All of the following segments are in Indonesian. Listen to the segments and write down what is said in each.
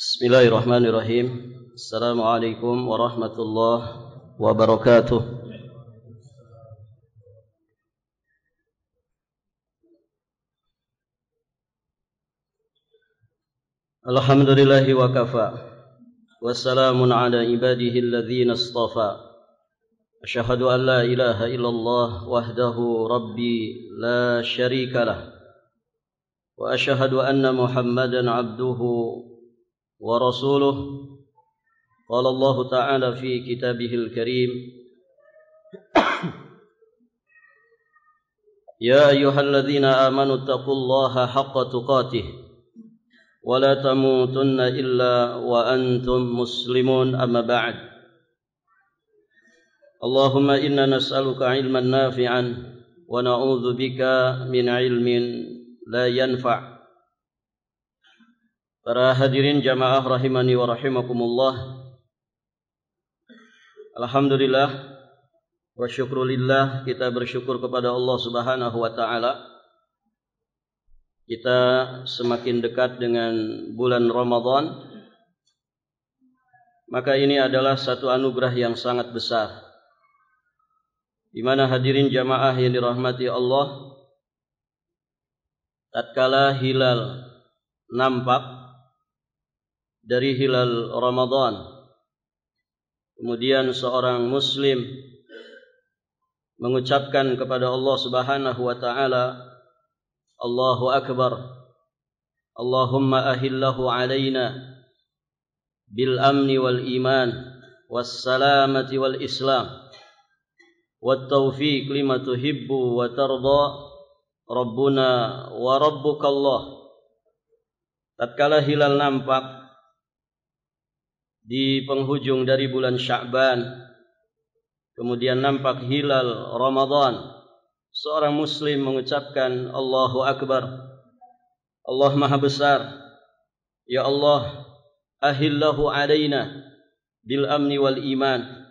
Bismillahirrahmanirrahim. Assalamualaikum warahmatullahi wabarakatuh. Alhamdulillahi wa kafa. Wassalamun ala ibadihi alladhina istafa. Asyhadu an la ilaha illallah wahdahu rabbi la syarika lah. Wa asyhadu anna Muhammadan abduhu wa rasuluh. Qala Allah Ta'ala fi kitabihil karim. Ya ayyuhalladzina amanu taqullaha haqqa tuqatih wa la tamutunna illa wa antum muslimun, amma ba'd. Allahumma inna nas'aluka ilman nafi'an wa na'udzu bika min ilmin la yanfa'. Para hadirin jamaah rahimani wa rahimakumullah. Alhamdulillah wa syukrulillah, kita bersyukur kepada Allah Subhanahu wa taala. Kita semakin dekat dengan bulan Ramadan. Maka ini adalah satu anugerah yang sangat besar, di mana hadirin jamaah yang dirahmati Allah, tatkala hilal nampak dari hilal Ramadan, kemudian seorang muslim mengucapkan kepada Allah Subhanahu wa taala, Allahu Akbar, Allahumma ahillahu alaina bil amni wal iman was salamati wal islam wat taufiq lima tuhibbu wa tarda rabbuna wa rabbukallah. Tatkala hilal nampak di penghujung dari bulan Sya'ban, kemudian nampak hilal Ramadan, seorang muslim mengucapkan Allahu Akbar, Allah Maha Besar, ya Allah, ahillahu alaina bil amni wal iman,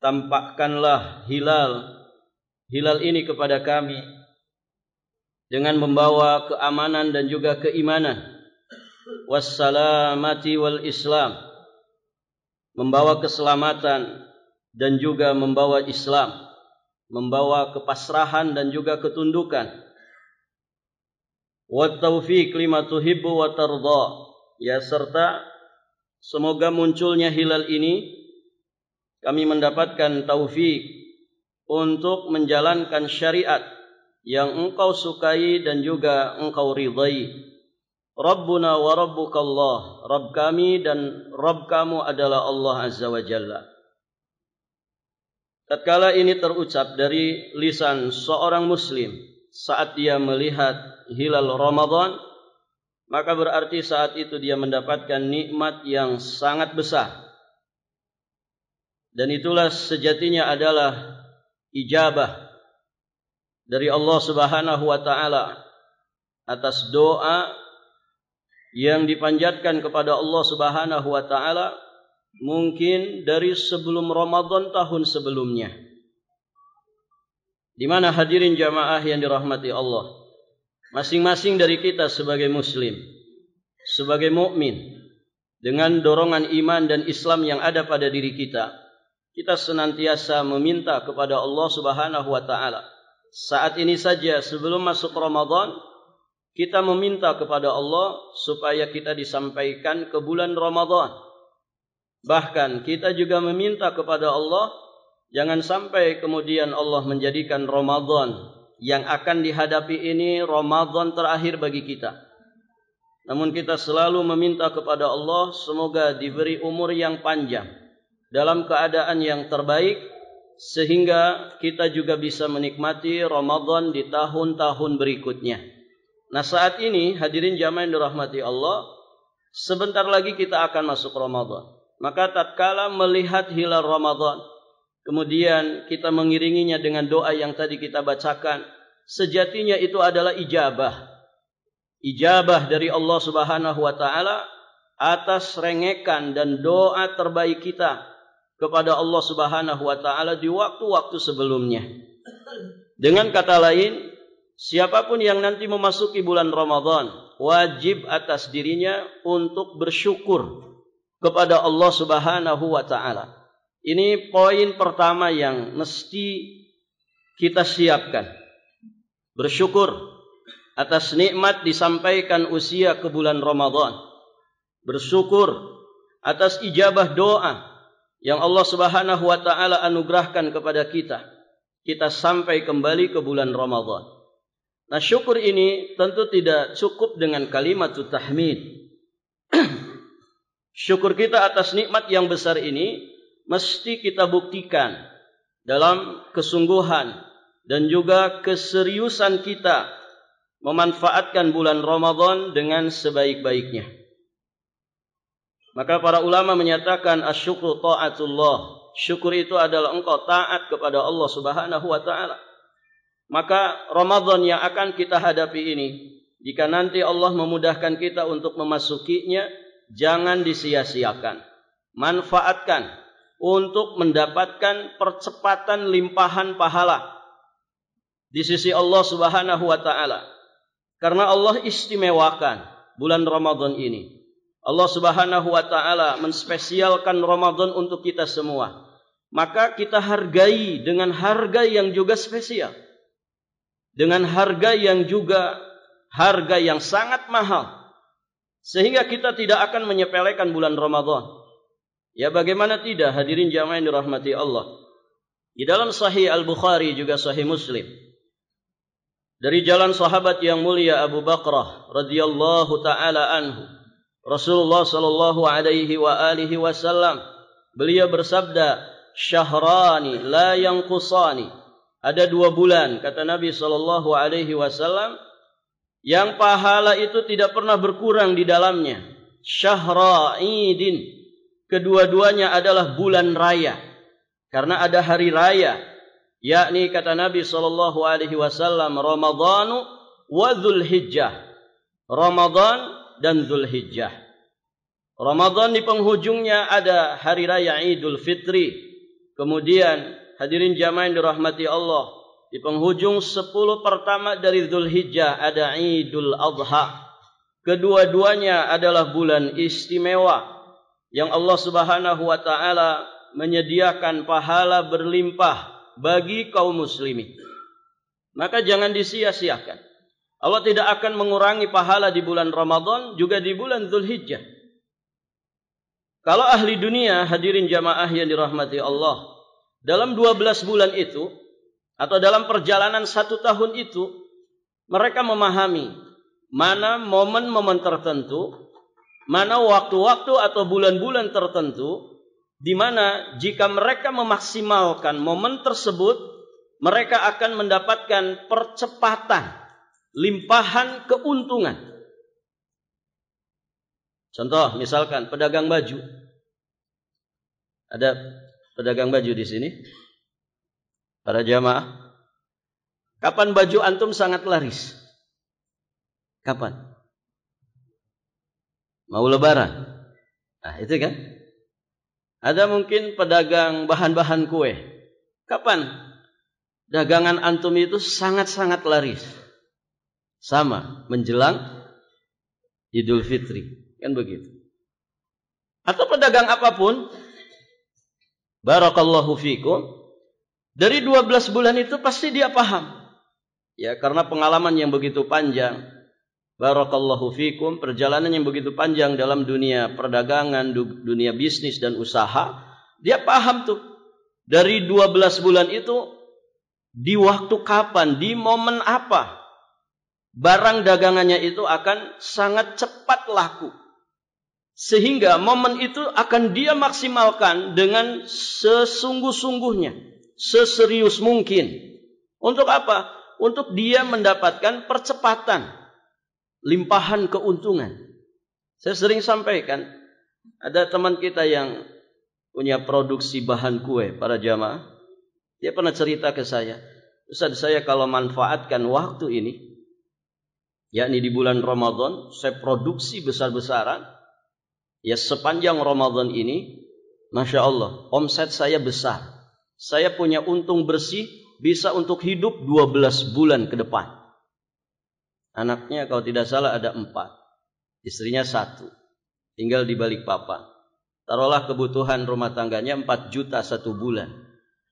tampakkanlah hilal ini kepada kami dengan membawa keamanan dan juga keimanan, wassalamati wal islam, membawa keselamatan dan juga membawa Islam, membawa kepasrahan dan juga ketundukan. Wat taufiq lima tuhibbu wa tarda, ya, serta semoga munculnya hilal ini kami mendapatkan taufik untuk menjalankan syariat yang engkau sukai dan juga engkau ridai. Rabbuna wa rabbukallah, Rabb kami dan Rabb kamu adalah Allah Azza wa Jalla. Tatkala ini terucap dari lisan seorang muslim saat dia melihat hilal Ramadan, maka berarti saat itu dia mendapatkan nikmat yang sangat besar. Dan itulah sejatinya adalah ijabah dari Allah Subhanahu wa taala atas doa yang dipanjatkan kepada Allah Subhanahu wa taala mungkin dari sebelum Ramadan tahun sebelumnya. Di mana hadirin jamaah yang dirahmati Allah, masing-masing dari kita sebagai muslim, sebagai mukmin, dengan dorongan iman dan Islam yang ada pada diri kita, kita senantiasa meminta kepada Allah Subhanahu wa taala. Saat ini saja sebelum masuk Ramadan, kita meminta kepada Allah supaya kita disampaikan ke bulan Ramadan. Bahkan kita juga meminta kepada Allah, jangan sampai kemudian Allah menjadikan Ramadan yang akan dihadapi ini Ramadan terakhir bagi kita. Namun kita selalu meminta kepada Allah semoga diberi umur yang panjang, dalam keadaan yang terbaik, sehingga kita juga bisa menikmati Ramadan di tahun-tahun berikutnya. Nah, saat ini hadirin jamaah yang dirahmati Allah, sebentar lagi kita akan masuk Ramadan. Maka tatkala melihat hilal Ramadan, kemudian kita mengiringinya dengan doa yang tadi kita bacakan, sejatinya itu adalah ijabah. Ijabah dari Allah Subhanahu wa taala atas rengekan dan doa terbaik kita kepada Allah Subhanahu wa taala di waktu-waktu sebelumnya. Dengan kata lain, siapapun yang nanti memasuki bulan Ramadan, wajib atas dirinya untuk bersyukur kepada Allah Subhanahu wa taala. Ini poin pertama yang mesti kita siapkan. Bersyukur atas nikmat disampaikan usia ke bulan Ramadan. Bersyukur atas ijabah doa yang Allah Subhanahu wa taala anugerahkan kepada kita. Kita sampai kembali ke bulan Ramadan. Nah, syukur ini tentu tidak cukup dengan kalimat tahmid. Syukur kita atas nikmat yang besar ini mesti kita buktikan dalam kesungguhan dan juga keseriusan kita memanfaatkan bulan Ramadan dengan sebaik-baiknya. Maka para ulama menyatakan asyukru ta'atullah. Syukur itu adalah engkau taat kepada Allah Subhanahu wa taala. Maka Ramadan yang akan kita hadapi ini, jika nanti Allah memudahkan kita untuk memasukinya, jangan disia-siakan. Manfaatkan untuk mendapatkan percepatan limpahan pahala di sisi Allah Subhanahu wa taala. Karena Allah istimewakan bulan Ramadan ini. Allah Subhanahu wa taala menspesialkan Ramadan untuk kita semua. Maka kita hargai dengan harga yang juga spesial. Dengan harga yang juga harga yang sangat mahal. Sehingga kita tidak akan menyepelekan bulan Ramadan. Ya, bagaimana tidak, hadirin jamaah yang dirahmati Allah. Di dalam Sahih Al-Bukhari juga Sahih Muslim, dari jalan sahabat yang mulia Abu Bakrah radhiyallahu taala anhu, Rasulullah sallallahu alaihi wa alihi wasallam, beliau bersabda, "Syahrani la yanqusani." Ada 2 bulan, kata Nabi sallallahu alaihi wasallam, yang pahala itu tidak pernah berkurang di dalamnya. Syahra idin, kedua-duanya adalah bulan raya. Karena ada hari raya, yakni kata Nabi sallallahu alaihi wasallam, Ramadhanu wa Dzulhijjah. Ramadan dan Dzulhijjah. Ramadan di penghujungnya ada hari raya Idul Fitri. Kemudian hadirin jamaah yang dirahmati Allah, di penghujung 10 pertama dari Dzulhijjah ada Idul Adha. Kedua-duanya adalah bulan istimewa yang Allah Subhanahu wa taala menyediakan pahala berlimpah bagi kaum muslimin. Maka jangan disia-siakan. Allah tidak akan mengurangi pahala di bulan Ramadan juga di bulan Dzulhijjah. Kalau ahli dunia, hadirin jamaah yang dirahmati Allah, dalam 12 bulan itu atau dalam perjalanan 1 tahun itu, mereka memahami mana momen-momen tertentu, mana waktu-waktu atau bulan-bulan tertentu, di mana jika mereka memaksimalkan momen tersebut, mereka akan mendapatkan percepatan, limpahan keuntungan. Contoh, misalkan pedagang baju. Ada pedagang baju di sini. Para jamaah, kapan baju antum sangat laris? Kapan? Mau lebaran. Nah, itu kan? Ada mungkin pedagang bahan-bahan kue. Kapan dagangan antum itu sangat-sangat laris? Sama, menjelang Idul Fitri. Kan begitu. Atau pedagang apapun, barakallahu fikum, dari 12 bulan itu pasti dia paham. Ya, karena pengalaman yang begitu panjang. Barakallahu fikum, perjalanan yang begitu panjang dalam dunia perdagangan, dunia bisnis dan usaha, dia paham tuh. Dari 12 bulan itu, di waktu kapan, di momen apa, barang dagangannya itu akan sangat cepat laku. Sehingga momen itu akan dia maksimalkan dengan sesungguh-sungguhnya, seserius mungkin. Untuk apa? Untuk dia mendapatkan percepatan, limpahan keuntungan. Saya sering sampaikan, ada teman kita yang punya produksi bahan kue, para jamaah. Dia pernah cerita ke saya, Ustaz, saya kalau manfaatkan waktu ini, yakni di bulan Ramadan, saya produksi besar-besaran, ya sepanjang Ramadan ini, Masya Allah, omset saya besar. Saya punya untung bersih, bisa untuk hidup 12 bulan ke depan. Anaknya kalau tidak salah ada 4. Istrinya 1. Tinggal di Balikpapan. Taruhlah kebutuhan rumah tangganya 4 juta 1 bulan.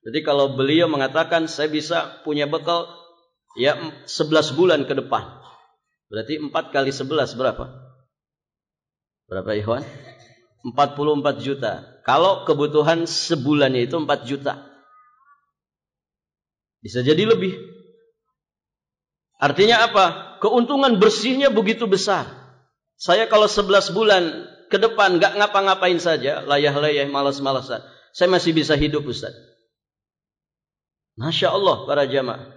Jadi kalau beliau mengatakan saya bisa punya bekal ya 11 bulan ke depan. Berarti 4 kali 11 berapa? Berapa ikhwan? 44 juta. Kalau kebutuhan sebulannya itu 4 juta. Bisa jadi lebih. Artinya apa? Keuntungan bersihnya begitu besar. Saya kalau 11 bulan ke depan gak ngapa-ngapain saja, layah-layah, malas-malasan, saya masih bisa hidup, Ustaz. Masya Allah para jamaah.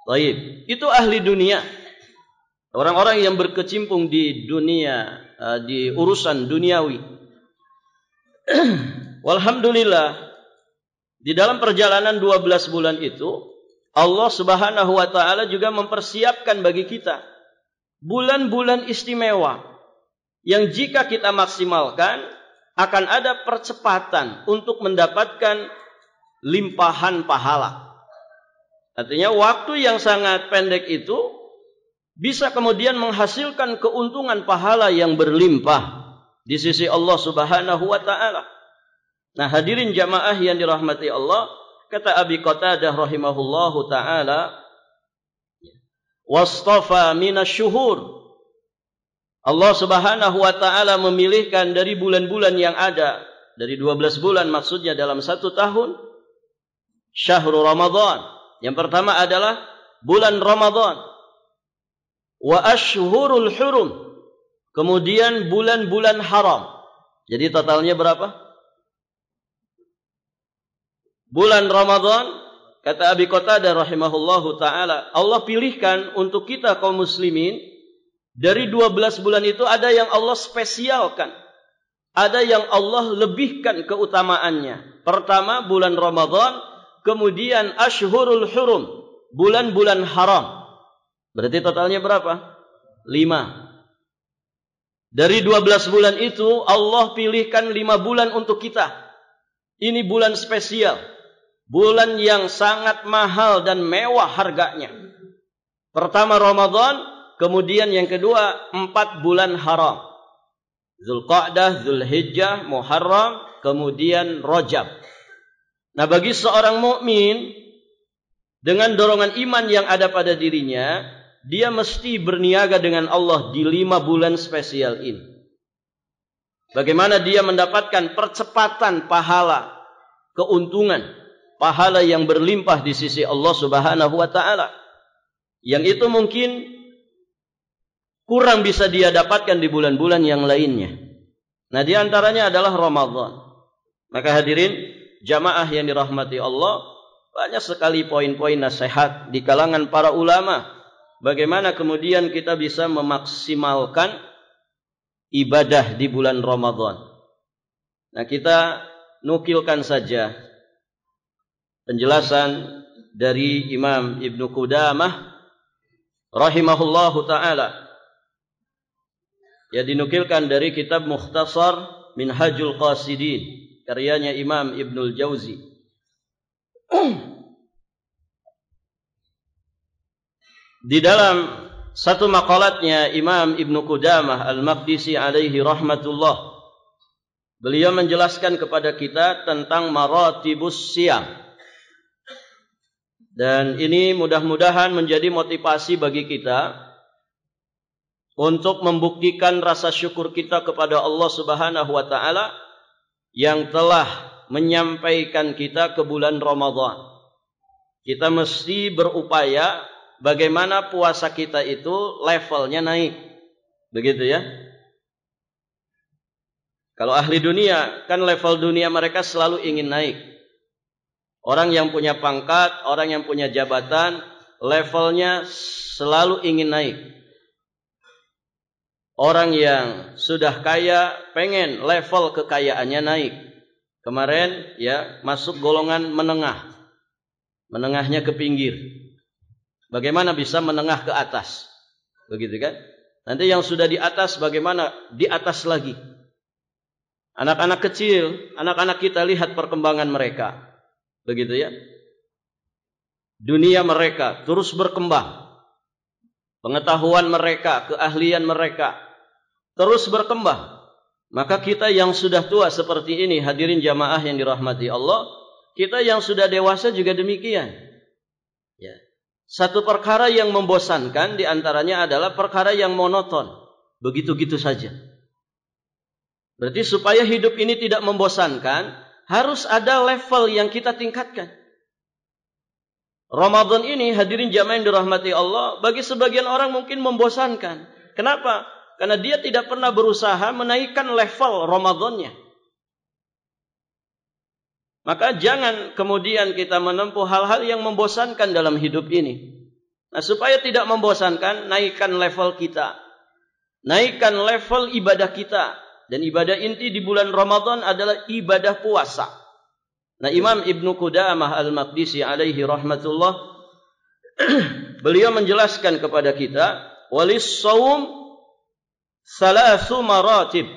Baik, itu ahli dunia. Orang-orang yang berkecimpung di dunia, di urusan duniawi. Walhamdulillah, di dalam perjalanan 12 bulan itu, Allah Subhanahu wa ta'ala juga mempersiapkan bagi kita bulan-bulan istimewa yang jika kita maksimalkan akan ada percepatan untuk mendapatkan limpahan pahala. Artinya waktu yang sangat pendek itu bisa kemudian menghasilkan keuntungan pahala yang berlimpah di sisi Allah Subhanahu wa ta'ala. Nah, hadirin jamaah yang dirahmati Allah, kata Abi Qatadah rahimahullahu ta'ala, wastafa minasyuhur. Allah Subhanahu wa ta'ala memilihkan dari bulan-bulan yang ada, dari 12 bulan maksudnya dalam 1 tahun, syahrul Ramadan. Yang pertama adalah bulan Ramadan. Wa ashhurul hurum. Kemudian bulan-bulan haram. Jadi totalnya berapa? Bulan Ramadan, kata Abi Qatadah rahimahullahu ta'ala, Allah pilihkan untuk kita kaum muslimin, dari 12 bulan itu ada yang Allah spesialkan. Ada yang Allah lebihkan keutamaannya. Pertama bulan Ramadan, kemudian ashhurul hurum, bulan-bulan haram. Berarti totalnya berapa? 5. Dari 12 bulan itu Allah pilihkan 5 bulan untuk kita. Ini bulan spesial. Bulan yang sangat mahal dan mewah harganya. Pertama Ramadan, kemudian yang kedua 4 bulan haram. Zulqa'dah, Zulhijjah, Muharram, kemudian Rajab. Nah, bagi seorang mukmin dengan dorongan iman yang ada pada dirinya, dia mesti berniaga dengan Allah di 5 bulan spesial ini. Bagaimana dia mendapatkan percepatan pahala, keuntungan, pahala yang berlimpah di sisi Allah Subhanahu wa ta'ala. Yang itu mungkin kurang bisa dia dapatkan di bulan-bulan yang lainnya. Nah, di antaranya adalah Ramadan. Maka hadirin jamaah yang dirahmati Allah, banyak sekali poin-poin nasihat di kalangan para ulama. Bagaimana kemudian kita bisa memaksimalkan ibadah di bulan Ramadan. Nah, kita nukilkan saja penjelasan dari Imam Ibnu Qudamah rahimahullahu ta'ala, yang dinukilkan dari kitab Mukhtasar Minhajul Qasidin, karyanya Imam Ibnul Jauzi. Di dalam satu maqalatnya Imam Ibnu Qudamah Al-Maqdisi alaihi rahmatullah, beliau menjelaskan kepada kita tentang maratibus siyam. Dan ini mudah-mudahan menjadi motivasi bagi kita untuk membuktikan rasa syukur kita kepada Allah Subhanahu wa ta'ala yang telah menyampaikan kita ke bulan Ramadan. Kita mesti berupaya bagaimana puasa kita itu levelnya naik. Begitu ya. Kalau ahli dunia, kan level dunia mereka selalu ingin naik. Orang yang punya pangkat, orang yang punya jabatan, levelnya selalu ingin naik. Orang yang sudah kaya pengen level kekayaannya naik. Kemarin ya masuk golongan menengah. Menengahnya ke pinggir. Bagaimana bisa menengah ke atas? Begitu kan? Nanti yang sudah di atas bagaimana di atas lagi? Anak-anak kecil, anak-anak kita lihat perkembangan mereka. Begitu ya. Dunia mereka terus berkembang. pengetahuan mereka, keahlian mereka terus berkembang. Maka kita yang sudah tua seperti ini, hadirin jamaah yang dirahmati Allah, kita yang sudah dewasa juga demikian. Ya. Satu perkara yang membosankan diantaranya adalah perkara yang monoton. Begitu-gitu saja. Berarti supaya hidup ini tidak membosankan, harus ada level yang kita tingkatkan. Ramadan ini, hadirin jamaah yang dirahmati Allah, bagi sebagian orang mungkin membosankan. Kenapa? Karena dia tidak pernah berusaha menaikkan level Ramadannya. Maka jangan kemudian kita menempuh hal-hal yang membosankan dalam hidup ini. Nah, supaya tidak membosankan, naikkan level kita. Naikkan level ibadah kita. Dan ibadah inti di bulan Ramadan adalah ibadah puasa. Nah, Imam Ibnu Qudamah Al-Maqdisi alaihi rahmatullah beliau menjelaskan kepada kita, walis shaum salasu maratib.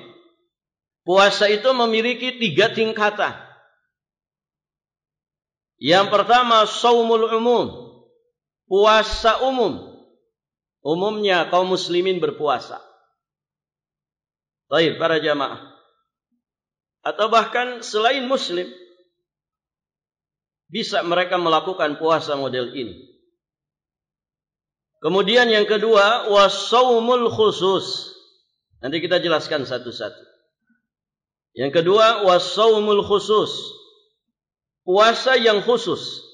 Puasa itu memiliki 3 tingkatan. Yang pertama shaumul umum, puasa umum. Umumnya kaum muslimin berpuasa. Baik, para jamaah. Atau bahkan selain muslim bisa mereka melakukan puasa model ini. Kemudian yang kedua, wassaumul khusus. Nanti kita jelaskan satu-satu. Yang kedua, wassaumul khusus. Puasa yang khusus.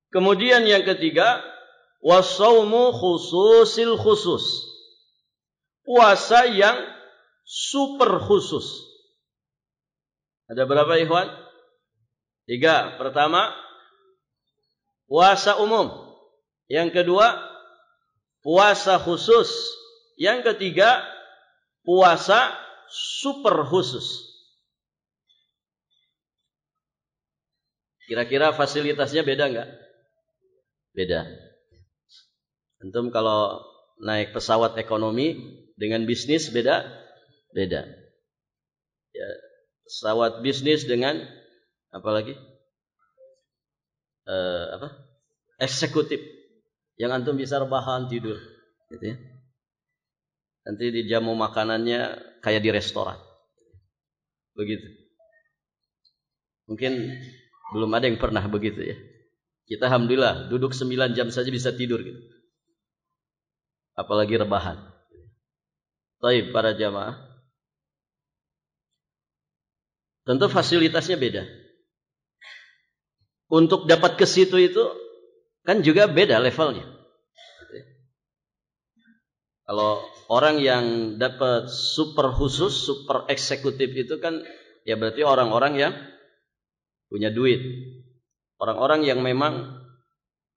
Kemudian yang ketiga, wassaumu khususil khusus. Puasa yang super khusus. Ada berapa ikhwan? 3. Pertama, puasa umum. Yang kedua, puasa khusus. Yang ketiga, puasa super khusus. Kira-kira fasilitasnya beda enggak? Beda. Antum kalau naik pesawat ekonomi dengan bisnis beda? Beda. Ya, pesawat bisnis dengan apa lagi? Eksekutif. Yang antum bisa rebahan tidur, gitu ya. Nanti dijamu makanannya kayak di restoran. Begitu. Mungkin belum ada yang pernah begitu ya. Kita alhamdulillah duduk 9 jam saja bisa tidur gitu. Apalagi rebahan. Baik, para jamaah. Tentu fasilitasnya beda. Untuk dapat ke situ itu kan juga beda levelnya. Kalau orang yang dapat super khusus, super eksekutif itu kan ya berarti orang-orang yang punya duit. Orang-orang yang memang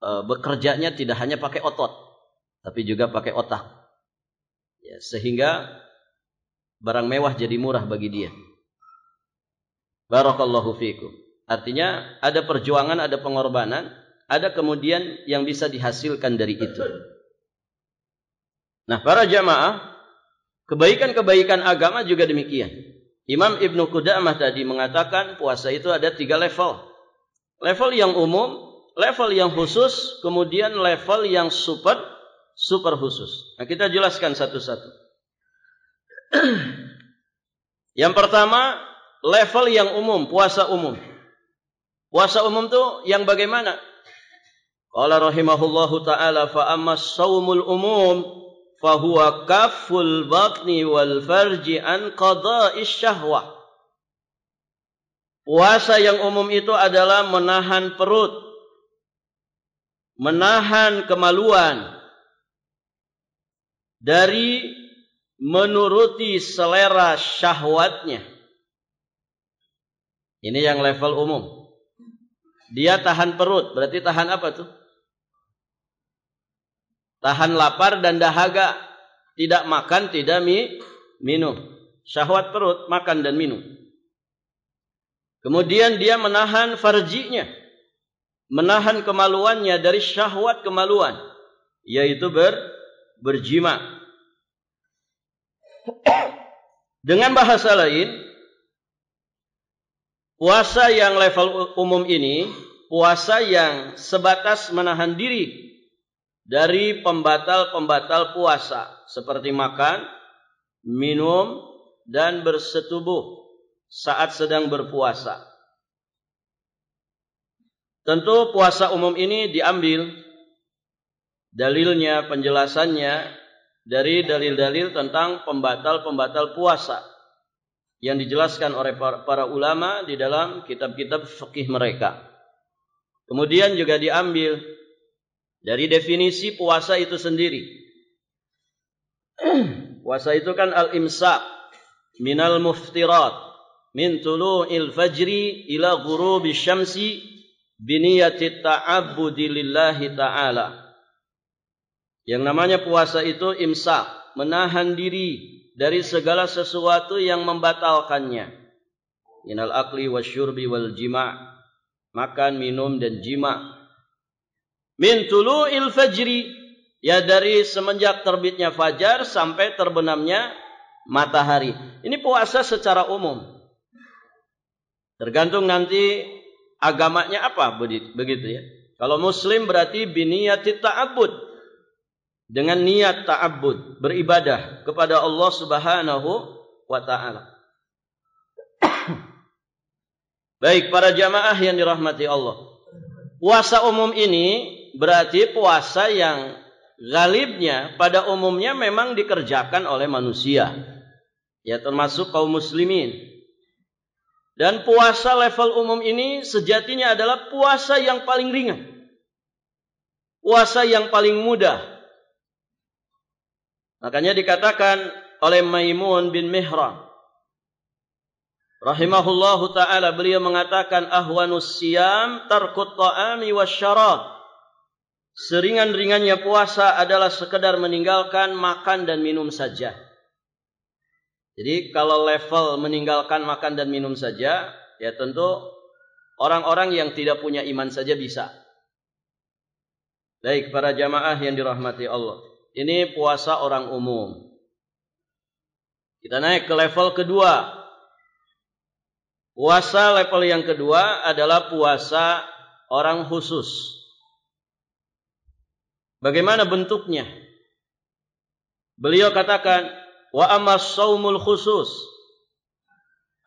bekerjanya tidak hanya pakai otot, tapi juga pakai otak. Ya, sehingga barang mewah jadi murah bagi dia. Barakallahu fiikum. Artinya ada perjuangan, ada pengorbanan, ada kemudian yang bisa dihasilkan dari itu. Nah, para jamaah, kebaikan-kebaikan agama juga demikian. Imam Ibnu Qudamah tadi mengatakan puasa itu ada 3 level. Level yang umum, level yang khusus, kemudian level yang super khusus. Nah, kita jelaskan satu-satu. Yang pertama, level yang umum, puasa umum. Puasa umum itu yang bagaimana? Qala rahimahullahu ta'ala fa amma shaumul umum fa huwa kafful batni wal farji an qada'is syahwah. Puasa yang umum itu adalah menahan perut, menahan kemaluan dari menuruti selera syahwatnya. Ini yang level umum. Dia tahan perut, berarti tahan apa tuh? Tahan lapar dan dahaga. Tidak makan, tidak minum. Syahwat perut, makan dan minum. Kemudian dia menahan farjinya. Menahan kemaluannya dari syahwat kemaluan. Yaitu berjima. Dengan bahasa lain, puasa yang level umum ini, puasa yang sebatas menahan diri dari pembatal-pembatal puasa seperti makan, minum, dan bersetubuh saat sedang berpuasa. Tentu puasa umum ini diambil dalilnya, penjelasannya dari dalil-dalil tentang pembatal-pembatal puasa yang dijelaskan oleh para ulama di dalam kitab-kitab fikih mereka. Kemudian juga diambil dari definisi puasa itu sendiri. Puasa itu kan al-imsak minal muftirat min tulu'il fajri ila ghurubi syamsi biniyati ta'abbudi lillahi ta'ala. Yang namanya puasa itu imsak, menahan diri dari segala sesuatu yang membatalkannya. Minal akli wasyurbi wal jima', makan, minum, dan jima'. Min tulu'il fajri, ya dari semenjak terbitnya fajar sampai terbenamnya matahari. Ini puasa secara umum. Tergantung nanti agamanya apa, begitu ya. Kalau muslim berarti biniyati ta'abbud, dengan niat ta'abbud, beribadah kepada Allah Subhanahu wa ta'ala. Baik para jamaah yang dirahmati Allah, puasa umum ini berarti puasa yang galibnya pada umumnya memang dikerjakan oleh manusia, ya termasuk kaum muslimin. Dan puasa level umum ini sejatinya adalah puasa yang paling ringan, puasa yang paling mudah. Makanya dikatakan oleh Maimun bin Mihran rahimahullahu ta'ala, beliau mengatakan ahwanus siyam tarkut ta'ami wasyarab. Seringan-ringannya puasa adalah sekedar meninggalkan makan dan minum saja. Jadi kalau level meninggalkan makan dan minum saja, ya tentu orang-orang yang tidak punya iman saja bisa. Baik para jamaah yang dirahmati Allah, ini puasa orang umum. Kita naik ke level kedua. Puasa level yang kedua adalah puasa orang khusus. Bagaimana bentuknya? Beliau katakan, wa ammas shaumul khusus.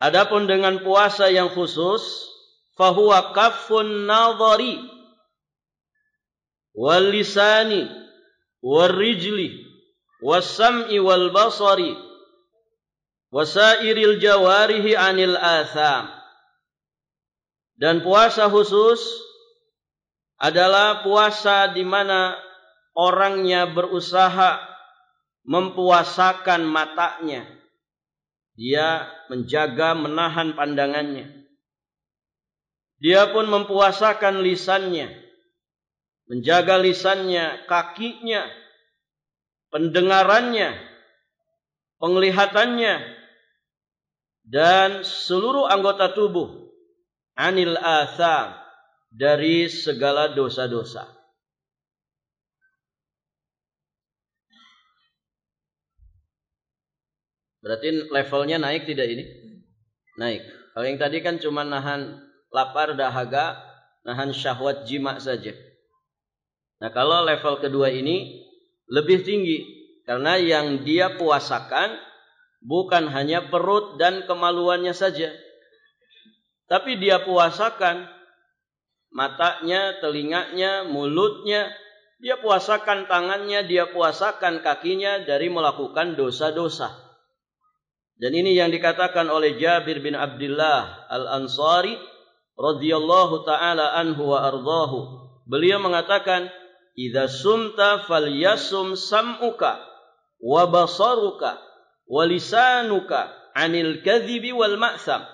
Adapun dengan puasa yang khusus, fahuwa kaffun nadhari wal lisani wal rijli was sam'i wal basari wasairil jawarihi anil atham. Dan puasa khusus adalah puasa di mana orangnya berusaha mempuasakan matanya, dia menjaga menahan pandangannya, dia pun mempuasakan lisannya, menjaga lisannya, kakinya, pendengarannya, penglihatannya, dan seluruh anggota tubuh anil atham, dari segala dosa-dosa. Berarti levelnya naik tidak ini? Naik. Kalau yang tadi kan cuma nahan lapar, dahaga, nahan syahwat jima saja. Nah kalau level kedua ini lebih tinggi, karena yang dia puasakan bukan hanya perut dan kemaluannya saja, tapi dia puasakan matanya, telinganya, mulutnya, dia puasakan tangannya, dia puasakan kakinya dari melakukan dosa-dosa. Dan ini yang dikatakan oleh Jabir bin Abdullah Al-Ansari radhiyallahu taala anhu wa ardahu. Beliau mengatakan, "Idza sumta falyasum sam'uka wa basaruka wa lisanuka 'anil kadhibi wal ma'sam."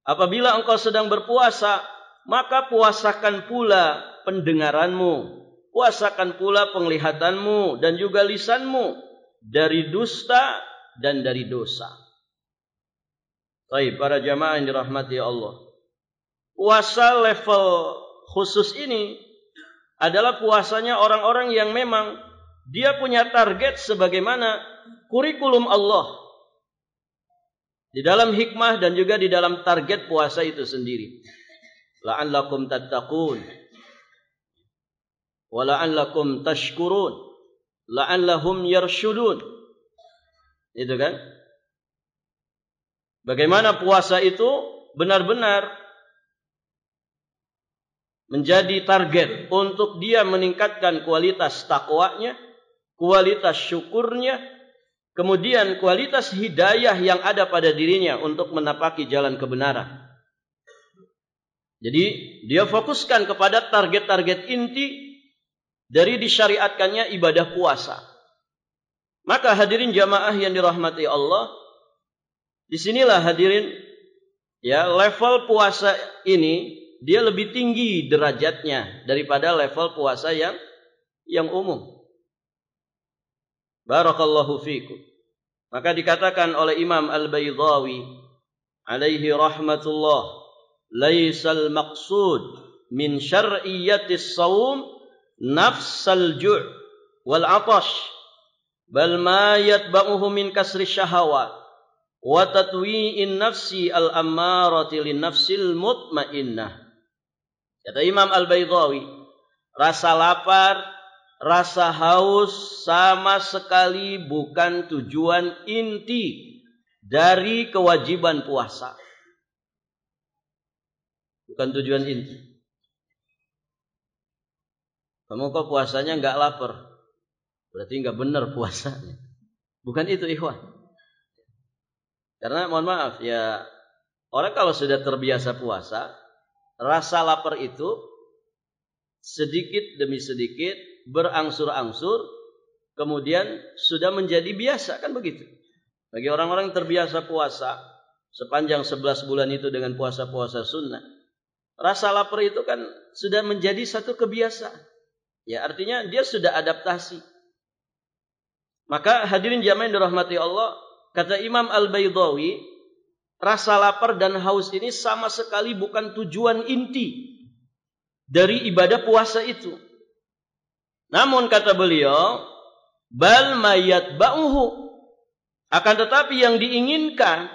Apabila engkau sedang berpuasa, maka puasakan pula pendengaranmu, puasakan pula penglihatanmu dan juga lisanmu dari dusta dan dari dosa. Baik, para jamaah yang dirahmati Allah, puasa level khusus ini adalah puasanya orang-orang yang memang dia punya target sebagaimana kurikulum Allah di dalam hikmah dan juga di dalam target puasa itu sendiri. La'allakum tattaqun. wa la'allakum tashkurun, la'allahum yarshudun. Itu kan? Bagaimana puasa itu benar-benar menjadi target untuk dia meningkatkan kualitas takwanya, kualitas syukurnya, kemudian kualitas hidayah yang ada pada dirinya untuk menapaki jalan kebenaran. Jadi dia fokuskan kepada target-target inti dari disyariatkannya ibadah puasa. Maka hadirin jamaah yang dirahmati Allah, disinilah hadirin, ya, level puasa ini dia lebih tinggi derajatnya daripada level puasa yang umum. Barakallahu fikum. Maka dikatakan oleh Imam Al-Baydawi alaihi rahmatullah, laisal maqsud min syar'iyyatis shaum nafsal ju' wal 'atash, bal ma yatba'uhu min kasri syahawat wa tatwi'in nafsi al-ammarati lin nafsil mutmainnah. Kata Imam Al-Baydawi, rasa lapar, rasa haus sama sekali bukan tujuan inti dari kewajiban puasa. Bukan tujuan inti. Kamu kok puasanya enggak lapar, berarti enggak benar puasanya. Bukan itu, ikhwan. Karena mohon maaf ya, orang kalau sudah terbiasa puasa, rasa lapar itu sedikit demi sedikit berangsur-angsur, kemudian sudah menjadi biasa, kan begitu. Bagi orang-orang yang terbiasa puasa sepanjang 11 bulan itu dengan puasa-puasa sunnah, rasa lapar itu kan sudah menjadi satu kebiasaan. Ya, artinya dia sudah adaptasi. Maka hadirin jamaah yang dirahmati Allah, kata Imam Al-Baydawi, rasa lapar dan haus ini sama sekali bukan tujuan inti dari ibadah puasa itu. Namun kata beliau, bal mayat ba'uhu, akan tetapi yang diinginkan,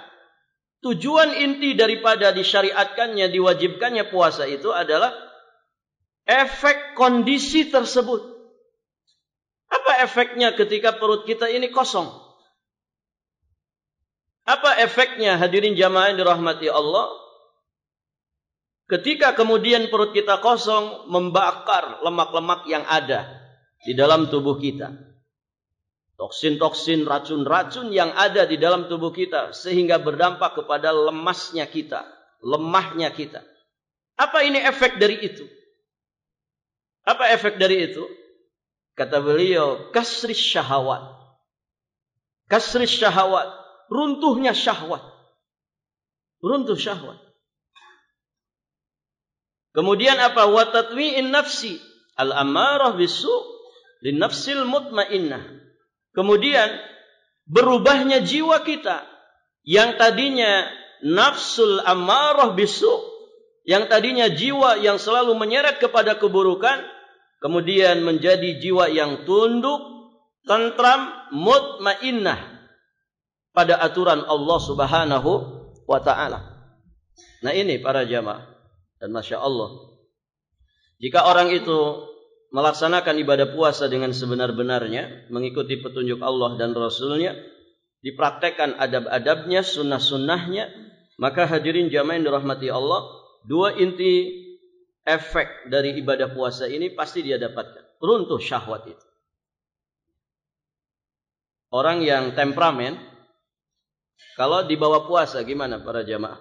tujuan inti daripada disyariatkannya, diwajibkannya puasa itu adalah efek kondisi tersebut. Apa efeknya ketika perut kita ini kosong? Apa efeknya hadirin jamaah yang dirahmati Allah? Ketika kemudian perut kita kosong, membakar lemak-lemak yang ada di dalam tubuh kita. Toksin-toksin, racun-racun yang ada di dalam tubuh kita, sehingga berdampak kepada lemasnya kita, lemahnya kita. Apa ini efek dari itu? Apa efek dari itu? Kata beliau, kasris syahwat. Kasris syahwat, runtuhnya syahwat. Runtuh syahwat. Kemudian apa? Wa tatwi'in nafsi al-ammarah bisu' lin nafsil mutmainnah. Kemudian berubahnya jiwa kita yang tadinya nafsul ammarah bisu', yang tadinya jiwa yang selalu menyeret kepada keburukan, kemudian menjadi jiwa yang tunduk, tentram, mutmainnah pada aturan Allah Subhanahu wa ta'ala. Nah ini para jamaah, dan Masya Allah, jika orang itu melaksanakan ibadah puasa dengan sebenar-benarnya, mengikuti petunjuk Allah dan Rasulnya, dipraktekkan adab-adabnya, sunnah-sunnahnya, maka hadirin jamaah yang dirahmati Allah, dua inti efek dari ibadah puasa ini pasti dia dapatkan. Runtuh syahwat itu. Orang yang temperamen, kalau dibawa puasa gimana para jamaah?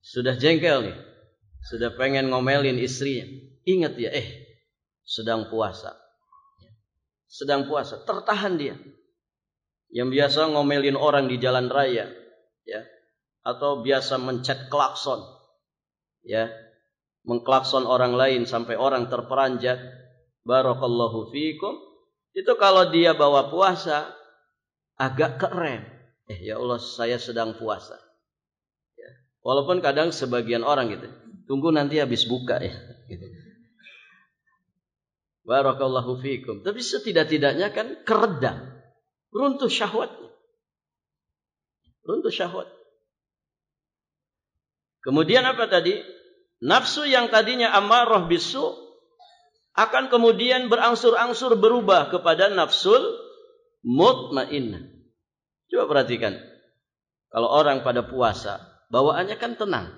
Sudah jengkel nih, sudah pengen ngomelin istrinya. Ingat ya, sedang puasa. Sedang puasa, tertahan dia. Yang biasa ngomelin orang di jalan raya, ya, atau biasa mencet klakson, ya, mengklakson orang lain sampai orang terperanjat. Barakallahu fikum. Itu kalau dia bawa puasa agak kerem. Ya Allah, saya sedang puasa. Ya. Walaupun kadang sebagian orang gitu, tunggu nanti habis buka ya. Gitu. Barakallahu fikum. Tapi setidak-tidaknya kan keredam. Runtuh syahwatnya. Runtuh syahwat. Kemudian apa tadi? Nafsu yang tadinya amarah bisu akan kemudian berangsur-angsur berubah kepada nafsul mutmainnah. Coba perhatikan. Kalau orang pada puasa, bawaannya kan tenang.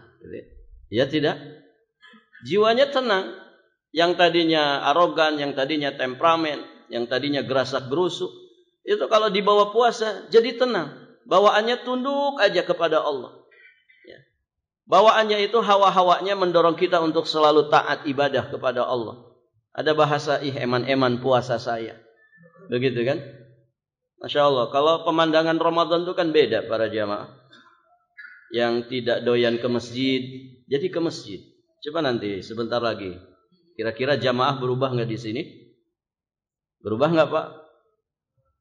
Ya tidak? Jiwanya tenang. Yang tadinya arogan, yang tadinya temperamen, yang tadinya gerasak gerusuk, itu kalau dibawa puasa jadi tenang. Bawaannya tunduk aja kepada Allah. Ya. Bawaannya itu hawa-hawanya mendorong kita untuk selalu taat ibadah kepada Allah. Ada bahasa eman-eman puasa saya. Begitu kan? Masya Allah. Kalau pemandangan Ramadan itu kan beda para jamaah. Yang tidak doyan ke masjid, jadi ke masjid. Coba nanti sebentar lagi. Kira-kira jamaah berubah nggak di sini? Berubah nggak Pak?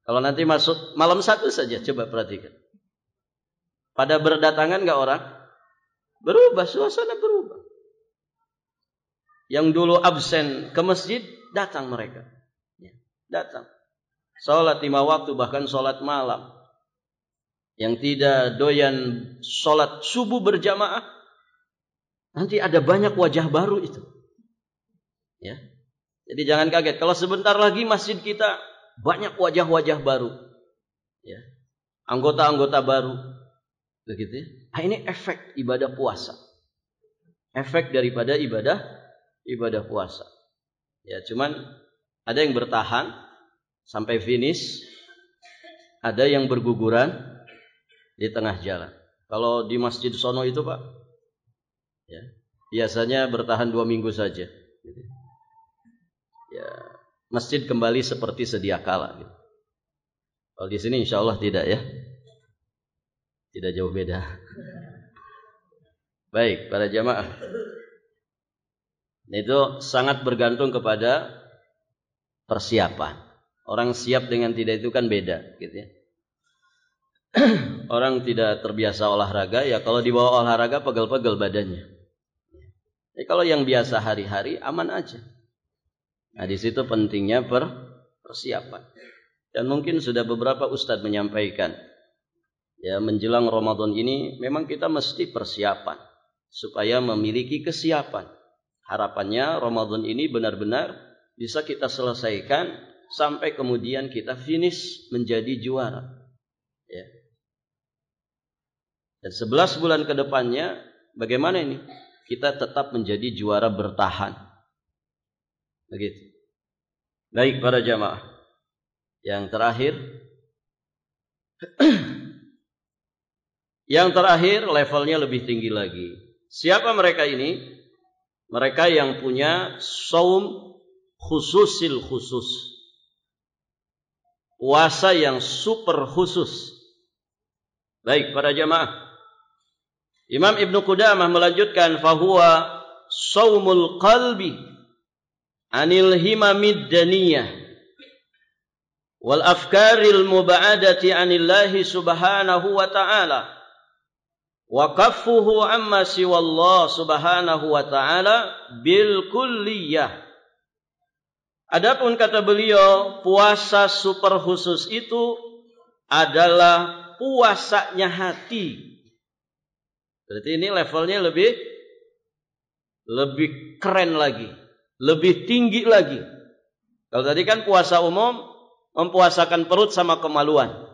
Kalau nanti masuk malam 1 saja, coba perhatikan. Pada berdatangan nggak orang? Berubah, suasana berubah. Yang dulu absen ke masjid, datang mereka. Ya, datang. Sholat 5 waktu, bahkan sholat malam. Yang tidak doyan sholat subuh berjamaah, nanti ada banyak wajah baru itu. Ya. Jadi jangan kaget. Kalau sebentar lagi masjid kita banyak wajah-wajah baru. Ya. Anggota-anggota baru. Begitu ya. Nah, ini efek ibadah puasa. Efek daripada ibadah puasa. Ya, cuman ada yang bertahan sampai finish, ada yang berguguran di tengah jalan. Kalau di Masjid Sono itu Pak, ya, biasanya bertahan 2 minggu saja. Gitu. Ya, masjid kembali seperti sedia kala. Gitu. Kalau di sini insya Allah tidak ya, tidak jauh beda. Baik, para jamaah. Itu sangat bergantung kepada persiapan. Orang siap dengan tidak itu kan beda, gitu ya. Orang tidak terbiasa olahraga, ya kalau dibawa olahraga pegel-pegel badannya. Jadi kalau yang biasa hari-hari aman aja. Nah di situ pentingnya persiapan. Dan mungkin sudah beberapa ustadz menyampaikan, ya menjelang Ramadan ini memang kita mesti persiapan supaya memiliki kesiapan. Harapannya Ramadan ini benar-benar bisa kita selesaikan sampai kemudian kita finish menjadi juara. Ya. Dan 11 bulan ke depannya bagaimana ini? Kita tetap menjadi juara bertahan. Begitu. Baik para jamaah. Yang terakhir yang terakhir levelnya lebih tinggi lagi. Siapa mereka ini? Mereka yang punya saum khususil khusus. Puasa yang super khusus. Baik para jamaah. Imam Ibnu Qudamah melanjutkan fahuwa saumul qalbi anil himamid daniyah wal afkaril muba'adati anillahi subhanahu wa ta'ala wa kaffuhu amma siwallah subhanahu wa ta'ala bil kulliyah. Adapun kata beliau, puasa super khusus itu adalah puasanya hati. Berarti ini levelnya lebih keren lagi, lebih tinggi lagi. Kalau tadi kan puasa umum mempuasakan perut sama kemaluan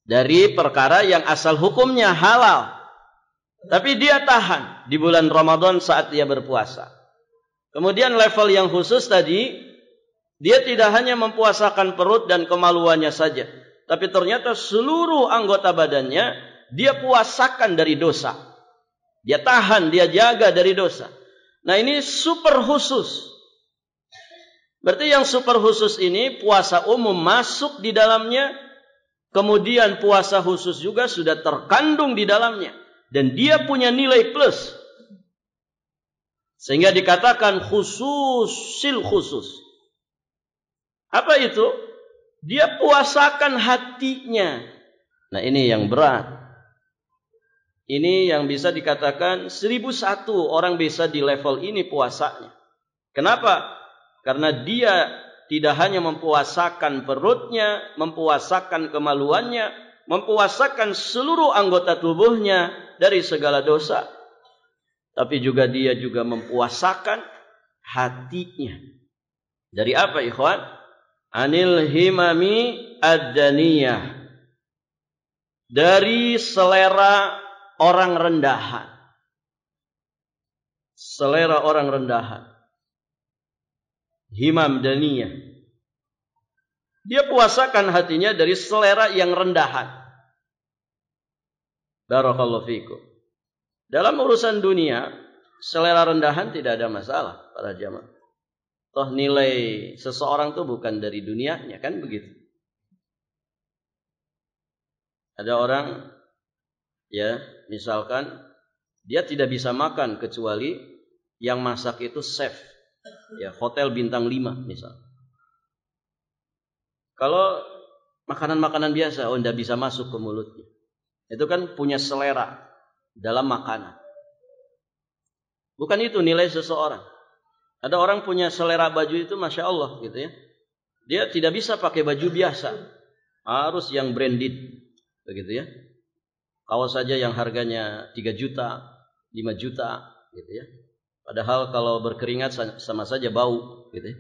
dari perkara yang asal hukumnya halal, tapi dia tahan di bulan Ramadan saat dia berpuasa. Kemudian level yang khusus tadi, dia tidak hanya mempuasakan perut dan kemaluannya saja, tapi ternyata seluruh anggota badannya dia puasakan dari dosa. Dia tahan, dia jaga dari dosa. Nah ini super khusus. Berarti yang super khusus ini puasa umum masuk di dalamnya. Kemudian puasa khusus juga sudah terkandung di dalamnya. Dan dia punya nilai plus. Sehingga dikatakan khususil khusus. Apa itu? Dia puasakan hatinya. Nah ini yang berat. Ini yang bisa dikatakan 1001 orang bisa di level ini puasanya. Kenapa? Karena dia tidak hanya mempuasakan perutnya, mempuasakan kemaluannya, mempuasakan seluruh anggota tubuhnya dari segala dosa. Tapi juga dia juga mempuasakan hatinya. Dari apa, ikhwan? Anil himami ad-daniyah. Dari selera orang rendahan. Selera orang rendahan. Himam daniyah. Dia puasakan hatinya dari selera yang rendahan. Barakallahu fikum. Dalam urusan dunia, selera rendahan tidak ada masalah para jamaah. Toh nilai seseorang itu bukan dari dunianya, kan begitu. Ada orang, ya, misalkan dia tidak bisa makan kecuali yang masak itu chef, ya, hotel bintang 5 misal. Kalau makanan-makanan biasa, tidak bisa masuk ke mulutnya. Itu kan punya selera dalam makanan. Bukan itu nilai seseorang. Ada orang punya selera baju itu Masya Allah gitu ya. Dia tidak bisa pakai baju biasa. Harus yang branded. Begitu ya. Kaos saja yang harganya 3 juta, 5 juta gitu ya. Padahal kalau berkeringat sama saja bau gitu ya.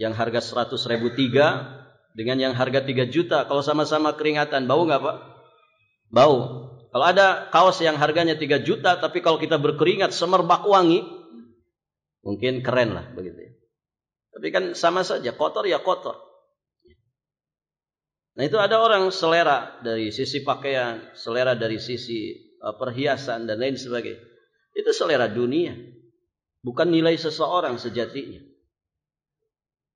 Yang harga 100.000 3 dengan yang harga 3 juta. Kalau sama-sama keringatan bau nggak Pak? Bau. Kalau ada kaos yang harganya 3 juta tapi kalau kita berkeringat semerbak wangi, mungkin keren lah begitu ya. Tapi kan sama saja, kotor ya kotor. Nah itu ada orang selera dari sisi pakaian, selera dari sisi perhiasan dan lain sebagainya. Itu selera dunia. Bukan nilai seseorang sejatinya.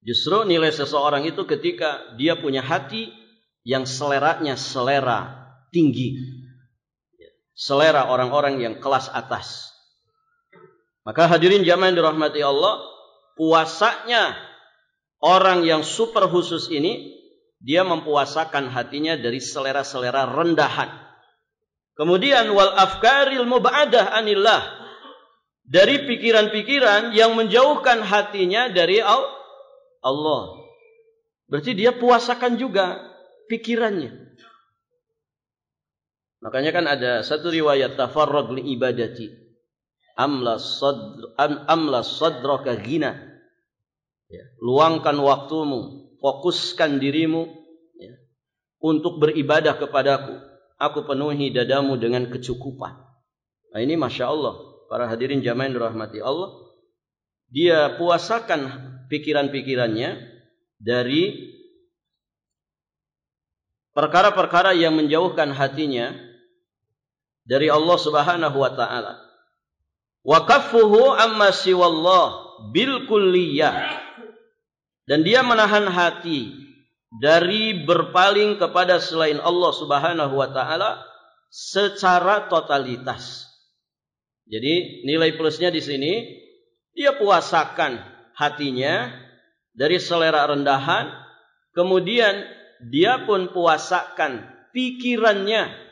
Justru nilai seseorang itu ketika dia punya hati yang seleranya selera tinggi. Selera orang-orang yang kelas atas. Maka hadirin jamaah yang dirahmati Allah, puasanya orang yang super khusus ini, dia mempuasakan hatinya dari selera-selera rendahan. Kemudian wal afkaril mub'adah anillah, dari pikiran-pikiran yang menjauhkan hatinya dari Allah. Berarti dia puasakan juga pikirannya. Makanya kan ada satu riwayat tafarrag li ibadati amla sadraka ghina. Ya, luangkan waktumu, fokuskan dirimu ya, untuk beribadah kepadaku. Aku penuhi dadamu dengan kecukupan. Nah ini Masya Allah, para hadirin jamaah yang dirahmati Allah, dia puasakan pikiran-pikirannya dari perkara-perkara yang menjauhkan hatinya dari Allah Subhanahu wa taala. Wa kaffuhu amma siwallah bil kulliyah. Dan dia menahan hati dari berpaling kepada selain Allah Subhanahu wa taala secara totalitas. Jadi nilai plusnya di sini dia puasakan hatinya dari selera rendahan, kemudian dia pun puasakan pikirannya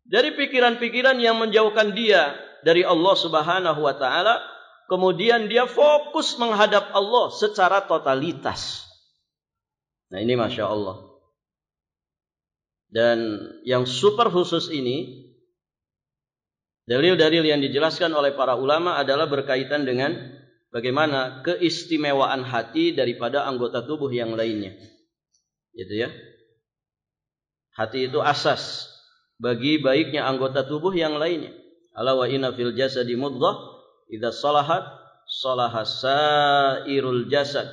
dari pikiran-pikiran yang menjauhkan dia dari Allah Subhanahu wa taala, kemudian dia fokus menghadap Allah secara totalitas. Nah ini Masya Allah. Dan yang super khusus ini, dalil-dalil yang dijelaskan oleh para ulama adalah berkaitan dengan bagaimana keistimewaan hati daripada anggota tubuh yang lainnya. Gitu ya. Hati itu asas bagi baiknya anggota tubuh yang lainnya. Ala wa inna fil jasadi mudghah idza salahat salahas sairul jasad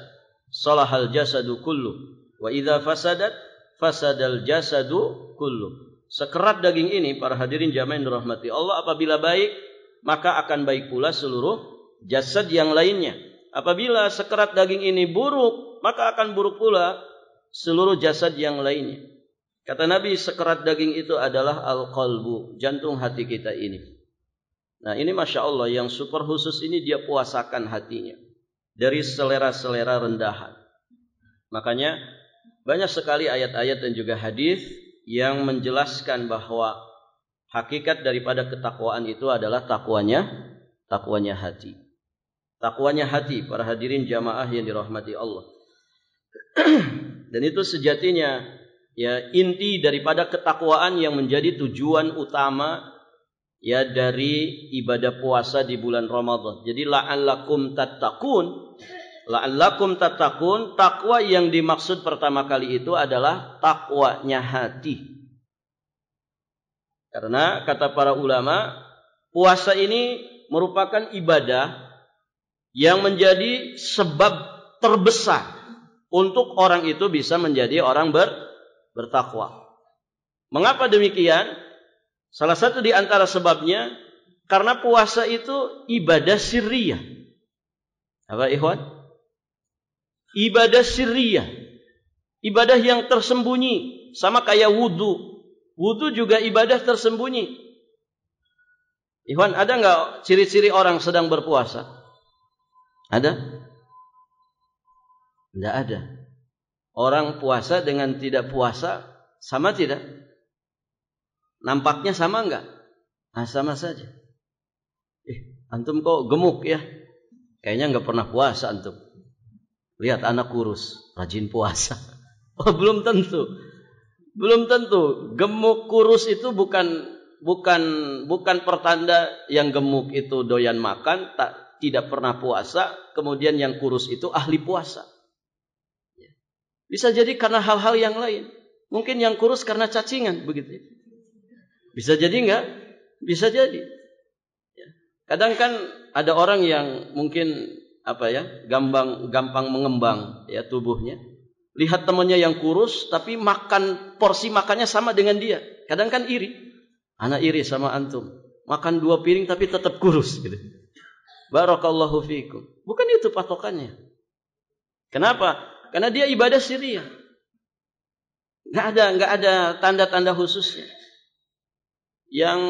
salahal jasadu kullu wa idza fasadat fasadal jasadu kullu. Sekerat daging ini para hadirin jamaah yang dirahmati Allah, apabila baik maka akan baik pula seluruh jasad yang lainnya. Apabila sekerat daging ini buruk maka akan buruk pula seluruh jasad yang lainnya. Kata Nabi, sekerat daging itu adalah al-qalbu, jantung hati kita ini. Nah ini Masya Allah, yang super khusus ini dia puasakan hatinya dari selera-selera rendahan. Makanya banyak sekali ayat-ayat dan juga hadis yang menjelaskan bahwa hakikat daripada ketakwaan itu adalah takwanya hati. Takwanya hati, para hadirin jamaah yang dirahmati Allah. Dan itu sejatinya ya inti daripada ketakwaan yang menjadi tujuan utama ya dari ibadah puasa di bulan Ramadan. Jadi la'allakum tattaqun. La'allakum tattaqun, takwa yang dimaksud pertama kali itu adalah takwanya hati. Karena kata para ulama, puasa ini merupakan ibadah yang menjadi sebab terbesar untuk orang itu bisa menjadi orang bertakwa. Mengapa demikian? Salah satu di antara sebabnya karena puasa itu ibadah sirriyah. Apa ikhwan? Ibadah sirriyah. Ibadah yang tersembunyi, sama kayak wudu. Wudu juga ibadah tersembunyi. Ikhwan, ada enggak ciri-ciri orang sedang berpuasa? Ada? Tidak ada. Orang puasa dengan tidak puasa sama tidak? Nampaknya sama enggak? Nah, sama saja. Antum kok gemuk ya? Kayaknya enggak pernah puasa antum. Lihat anak kurus, rajin puasa. Oh, belum tentu. Belum tentu. Gemuk kurus itu bukan pertanda yang gemuk itu doyan makan, tidak pernah puasa, kemudian yang kurus itu ahli puasa. Bisa jadi karena hal-hal yang lain. Mungkin yang kurus karena cacingan, begitu. Bisa jadi enggak? Bisa jadi. Kadang kan ada orang yang mungkin gampang mengembang ya tubuhnya. Lihat temannya yang kurus tapi porsi makannya sama dengan dia. Kadang kan iri. Ana iri sama antum. Makan 2 piring tapi tetap kurus gitu. Barakallahu fiikum. Bukan itu patokannya. Kenapa? Karena dia ibadah sirriyah. Enggak ada tanda-tanda khususnya. Yang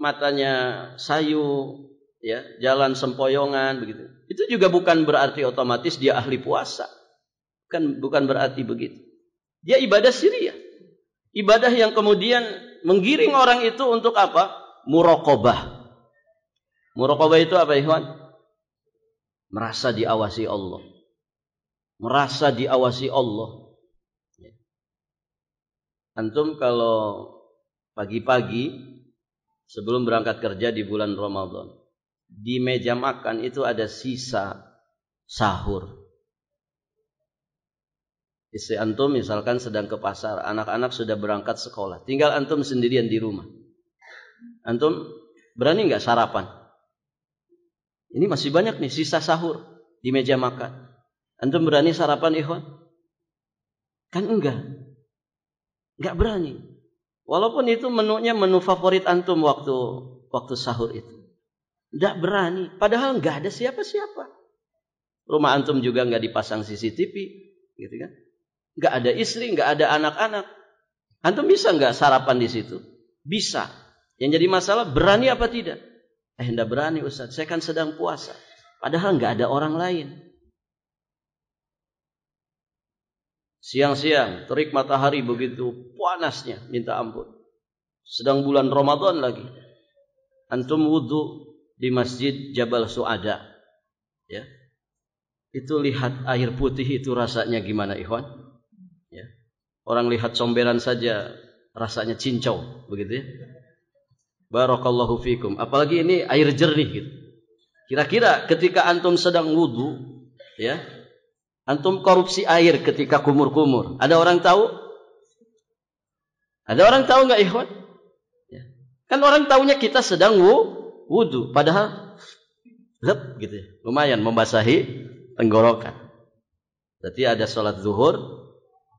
matanya sayu, ya, jalan sempoyongan begitu. Itu juga bukan berarti otomatis dia ahli puasa. Bukan berarti begitu. Dia ibadah sirriyah. Ibadah yang kemudian menggiring orang itu untuk apa? Muraqabah. Muraqabah itu apa, ikhwan? Merasa diawasi Allah. Merasa diawasi Allah. Antum kalau pagi-pagi sebelum berangkat kerja di bulan Ramadan, di meja makan itu ada sisa sahur. Istri antum misalkan sedang ke pasar, anak-anak sudah berangkat sekolah, tinggal antum sendirian di rumah. Antum berani nggak sarapan? Ini masih banyak nih sisa sahur di meja makan. Antum berani sarapan, ikhwan? Kan enggak berani. Walaupun itu menunya menu favorit antum waktu sahur itu. Tidak berani. Padahal nggak ada siapa-siapa. Rumah antum juga nggak dipasang CCTV, gitu kan? Nggak ada istri, nggak ada anak-anak. Antum bisa nggak sarapan di situ? Bisa. Yang jadi masalah berani apa tidak? Tidak berani, Ustaz. Saya kan sedang puasa. Padahal nggak ada orang lain. Siang-siang, terik matahari begitu panasnya, minta ampun. Sedang bulan Ramadan lagi. Antum wudu di Masjid Jabal Su'ada, ya. Itu lihat air putih itu rasanya gimana, ikhwan? Ya. Orang lihat comberan saja rasanya cincau, begitu ya. Barakallahu fikum. Apalagi ini air jernih gitu. Kira-kira ketika antum sedang wudu, ya, antum korupsi air ketika kumur-kumur, ada orang tahu? Ada orang tahu nggak, ikhwan? Ya. Kan orang tahunya kita sedang wudu, padahal gitu ya. Lumayan membasahi tenggorokan. Berarti ada sholat zuhur,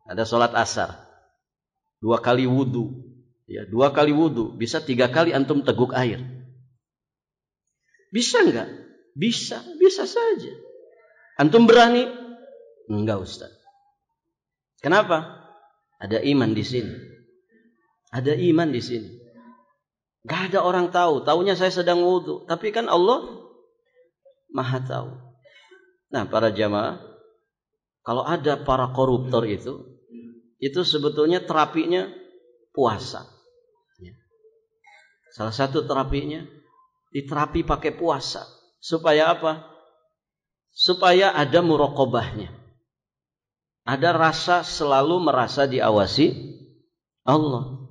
ada sholat asar, 2 kali wudu, ya, 2 kali wudu, bisa 3 kali antum teguk air. Bisa enggak? Bisa saja. Antum berani? Enggak, Ustaz. Kenapa? Ada iman di sini. Ada iman di sini. Gak ada orang tahu. Taunya saya sedang wudu. Tapi kan Allah Maha tahu. Nah, para jamaah, kalau ada para koruptor itu sebetulnya terapinya puasa. Salah satu terapinya, diterapi pakai puasa. Supaya apa? Supaya ada muraqabahnya. Ada rasa selalu merasa diawasi Allah.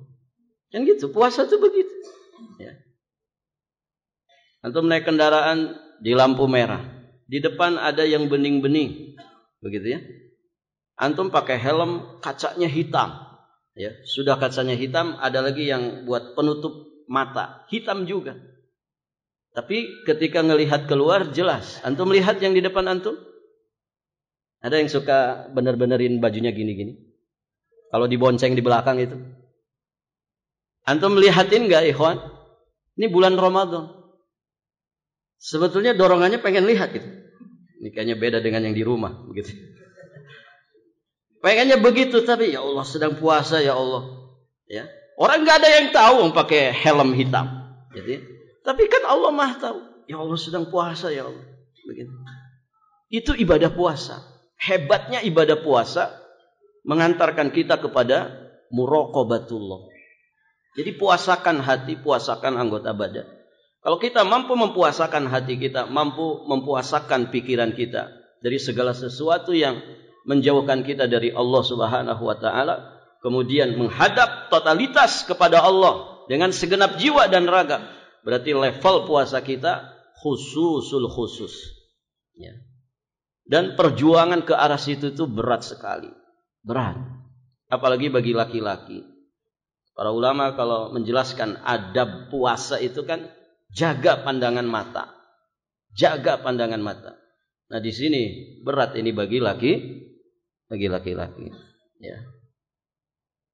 Kan gitu, puasa itu begitu. Ya. Antum naik kendaraan di lampu merah. Di depan ada yang bening-bening. Begitu ya. Antum pakai helm, kacanya hitam. Ya, sudah kacanya hitam, ada lagi yang buat penutup mata, hitam juga. Tapi ketika ngelihat keluar jelas. Antum lihat yang di depan antum? Ada yang suka bener-benerin bajunya gini-gini. Kalau dibonceng di belakang itu. Antum lihatin enggak, ikhwan? Ini bulan Ramadan. Sebetulnya dorongannya pengen lihat gitu. Ini kayaknya beda dengan yang di rumah, begitu. Pengennya begitu, tapi ya Allah sedang puasa ya Allah. Ya. Orang enggak ada yang tahu pakai helm hitam, gitu ya. Tapi kan Allah Maha tahu. Ya Allah sedang puasa ya Allah. Begitu. Itu ibadah puasa. Hebatnya ibadah puasa mengantarkan kita kepada muraqabatullah. Jadi puasakan hati, puasakan anggota badan. Kalau kita mampu mempuasakan hati kita, mampu mempuasakan pikiran kita dari segala sesuatu yang menjauhkan kita dari Allah Subhanahu wa taala, kemudian menghadap totalitas kepada Allah dengan segenap jiwa dan raga, berarti level puasa kita khususul khusus. Ya. Dan perjuangan ke arah situ itu berat sekali. Berat. Apalagi bagi laki-laki. Para ulama kalau menjelaskan adab puasa itu kan jaga pandangan mata. Jaga pandangan mata. Nah di sini berat ini bagi laki-laki. Ya.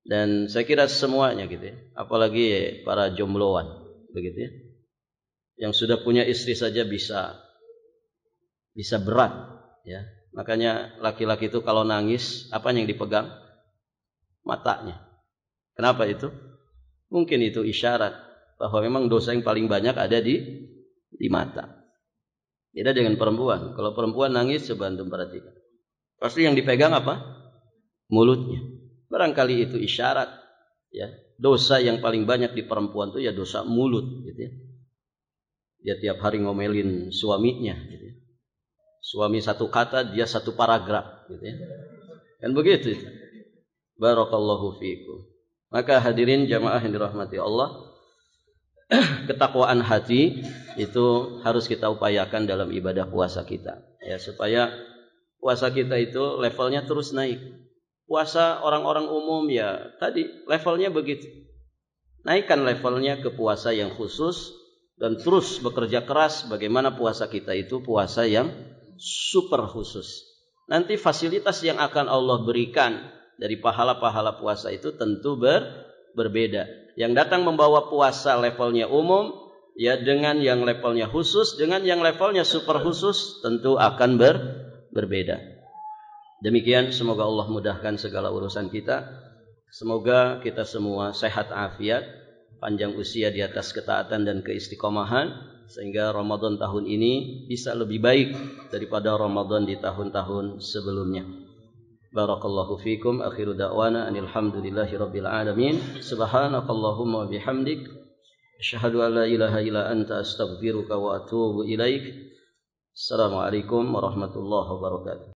Dan saya kira semuanya gitu ya. Apalagi para jombloan begitu ya. Yang sudah punya istri saja bisa berat ya. Makanya laki-laki itu kalau nangis, apa yang dipegang? Matanya. Kenapa itu? Mungkin itu isyarat bahwa memang dosa yang paling banyak ada di mata. Beda dengan perempuan. Kalau perempuan nangis, coba antum perhatikan. Pasti yang dipegang apa? Mulutnya. Barangkali itu isyarat. Ya. Dosa yang paling banyak di perempuan itu ya dosa mulut. Gitu ya. Dia tiap hari ngomelin suaminya. Gitu ya. Suami satu kata, dia satu paragraf. Gitu ya. Kan begitu. Barakallahu fiikum. Maka hadirin jamaah yang dirahmati Allah, ketakwaan hati itu harus kita upayakan dalam ibadah puasa kita. Ya, supaya puasa kita itu levelnya terus naik. Puasa orang-orang umum ya tadi levelnya begitu. Naikkan levelnya ke puasa yang khusus dan terus bekerja keras bagaimana puasa kita itu puasa yang super khusus. Nanti fasilitas yang akan Allah berikan dari pahala-pahala puasa itu tentu berbeda. Yang datang membawa puasa levelnya umum ya dengan yang levelnya khusus, dengan yang levelnya super khusus tentu akan berbeda. Demikian, semoga Allah mudahkan segala urusan kita. Semoga kita semua sehat afiat, panjang usia di atas ketaatan dan keistiqomahan, sehingga Ramadan tahun ini bisa lebih baik daripada Ramadan di tahun-tahun sebelumnya. Barakallahu fikum. Akhiru da'wana alhamdulillahi rabbil alamin. Subhanakallahumma bihamdik asyhadu an la ilaha illa anta astaghfiruka wa atubu ilaik. Assalamualaikum warahmatullahi wabarakatuh.